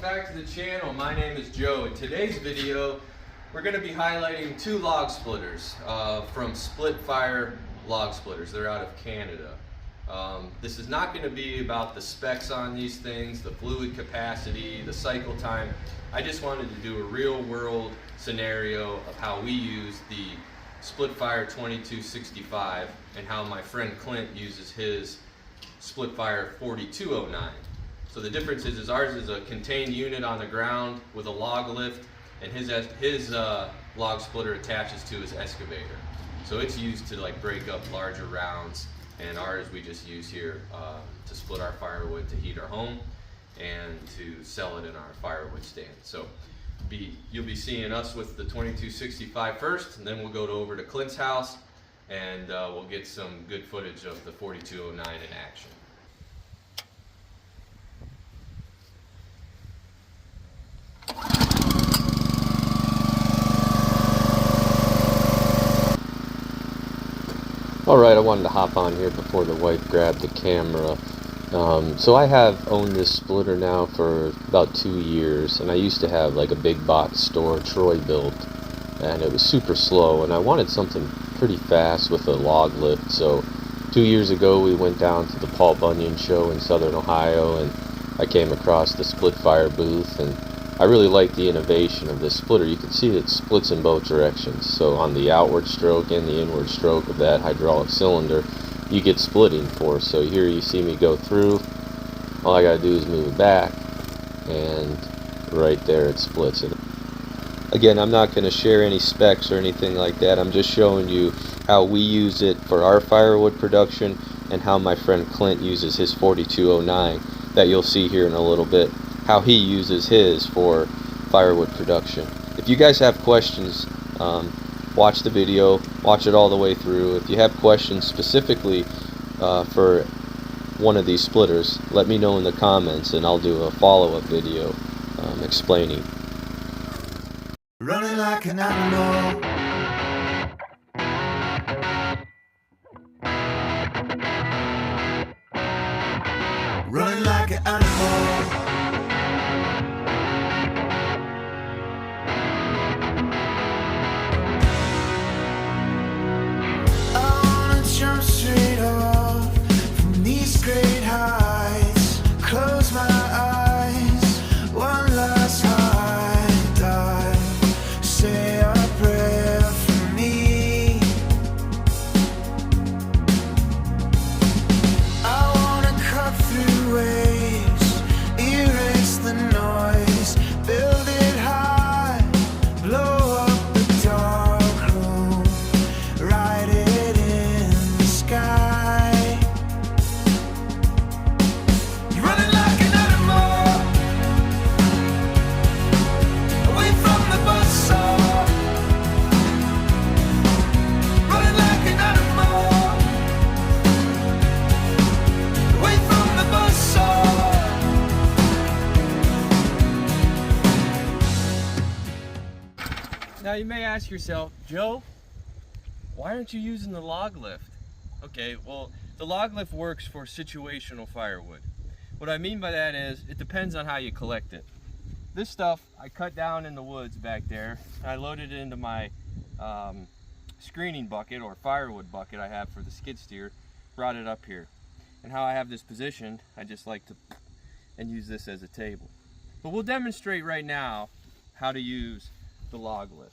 welcome back to the channel. My name is Joe. In today's video, we're going to be highlighting two log splitters from Split Fire Log Splitters. They're out of Canada. This is not going to be about the specs on these things, the fluid capacity, the cycle time. I just wanted to do a real world scenario of how we use the Split Fire 2265 and how my friend Clint uses his Split Fire 4209. So the difference is ours is a contained unit on the ground with a log lift, and his log splitter attaches to his excavator. So it's used to like break up larger rounds, and ours we just use here to split our firewood to heat our home and to sell it in our firewood stand. So you'll be seeing us with the 2265 first, and then we'll go over to Clint's house and we'll get some good footage of the 4209 in action. Alright, I wanted to hop on here before the wife grabbed the camera. So I have owned this splitter now for about 2 years, and I used to have like a big box store Troy built, and it was super slow, and I wanted something pretty fast with a log lift. So 2 years ago we went down to the Paul Bunyan show in Southern Ohio, and I came across the Split Fire booth, and I really like the innovation of this splitter. You can see it splits in both directions. So on the outward stroke and the inward stroke of that hydraulic cylinder, you get splitting force. So here you see me go through. All I gotta do is move it back, and right there it splits it. Again, I'm not gonna share any specs or anything like that. I'm just showing you how we use it for our firewood production and how my friend Clint uses his 4209 that you'll see here in a little bit, how he uses his for firewood production. If you guys have questions, watch the video, watch it all the way through. If you have questions specifically for one of these splitters, let me know in the comments and I'll do a follow-up video explaining. Running like an animal, running like an animal. I wanna jump straight off from these great heights, close my eyes, one last high dive, say a prayer for me. I wanna cut through waves, erase the noise, build it high, blow up the dark room, write it in the sky. You're running like an animal, away from the buzzsaw. Running like an animal, away from the buzzsaw. Now you may ask yourself, Joe, why aren't you using the log lift? Okay, well, the log lift works for situational firewood. What I mean by that is, it depends on how you collect it. This stuff I cut down in the woods back there. I loaded it into my screening bucket or firewood bucket I have for the skid steer, brought it up here. And how I have this positioned, I just like to and use this as a table. But we'll demonstrate right now how to use the log lift.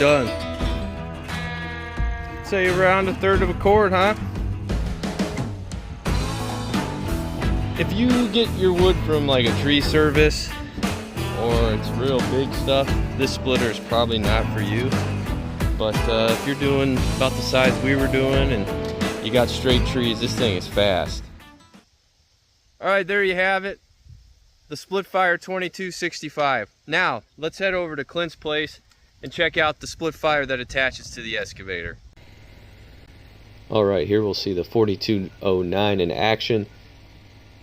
done. Say around 1/3 of a cord, huh? If you get your wood from like a tree service or it's real big stuff, this splitter is probably not for you. But if you're doing about the size we were doing and you got straight trees, this thing is fast. All right, there you have it. The Splitfire 2265. Now, let's head over to Clint's place and check out the Splitfire that attaches to the excavator. All right, here we'll see the 4209 in action.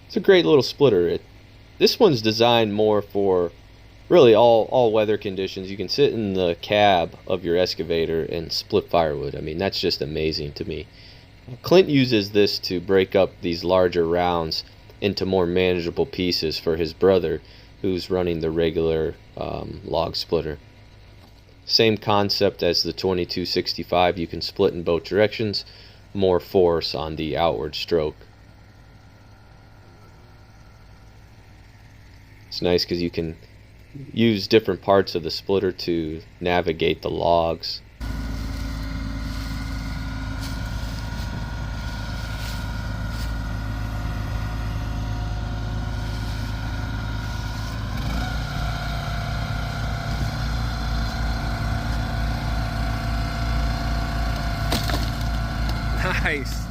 It's a great little splitter. This one's designed more for really all weather conditions. You can sit in the cab of your excavator and split firewood. I mean, that's just amazing to me. Clint uses this to break up these larger rounds into more manageable pieces for his brother, who's running the regular log splitter. Same concept as the 2265. You can split in both directions, more force on the outward stroke. It's nice because you can use different parts of the splitter to navigate the logs. Nice.